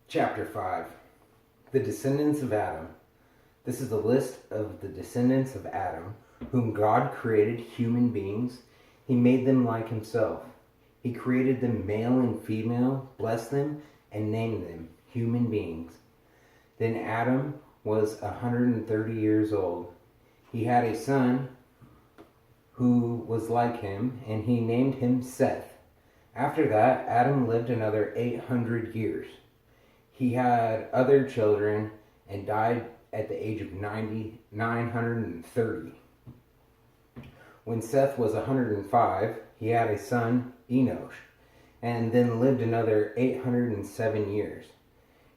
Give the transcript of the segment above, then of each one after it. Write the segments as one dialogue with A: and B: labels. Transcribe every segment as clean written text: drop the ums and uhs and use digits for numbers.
A: Chapter 5. The Descendants of Adam. This is a list of the descendants of Adam, whom God created human beings. He made them like himself. He created them male and female, blessed them, and named them human beings. Then Adam was 130 years old. He had a son who was like him, and he named him Seth. After that, Adam lived another 800 years. He had other children and died at the age of 930. When Seth was 105, he had a son, Enoch, and then lived another 807 years.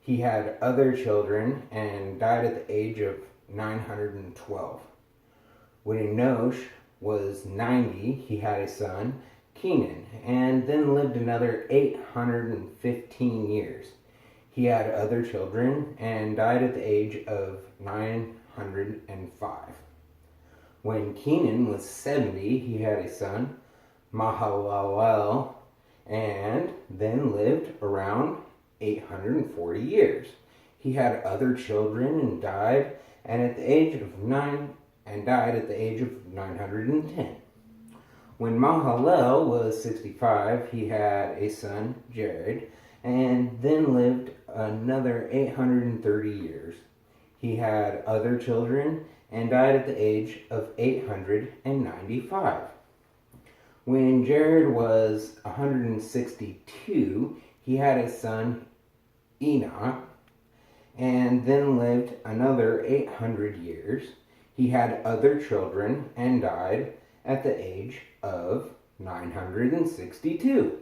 A: He had other children and died at the age of 912. When Enoch was 90, he had a son, Kenan, and then lived another 815 years. He had other children and died at the age of 905. When Kenan was 70, he had a son, Mahalalel, and then lived around 840 years. He had other children and died at the age of 910. When Mahalalel was 65, he had a son, Jared, and then lived another 830 years. He had other children and died at the age of 895. When Jared was 162, he had a son, Enoch, and then lived another 800 years. He had other children and died at the age of 962.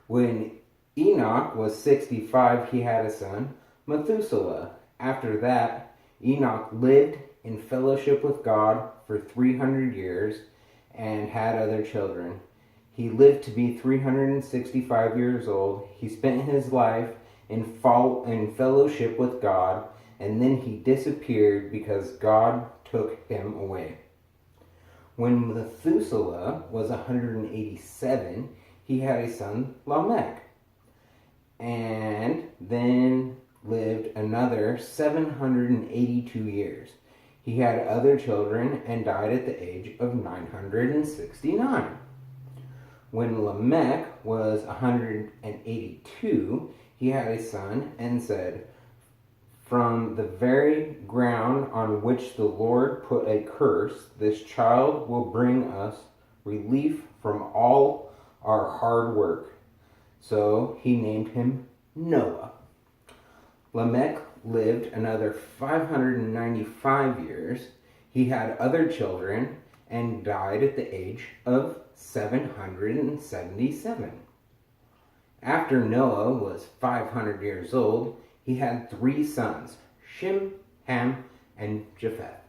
A: When Enoch was 65, he had a son, Methuselah. After that, Enoch lived in fellowship with God for 300 years and had other children. He lived to be 365 years old. He spent his life in fellowship with God, and then he disappeared because God took him away. When Methuselah was 187, he had a son, Lamech, and then lived another 782 years. He had other children and died at the age of 969. When Lamech was 182, he had a son and said, "From the very ground on which the Lord put a curse, this child will bring us relief from all our hard work." So he named him Noah. Lamech lived another 595 years. He had other children and died at the age of 777. After Noah was 500 years old, he had 3 sons, Shem, Ham, and Japheth.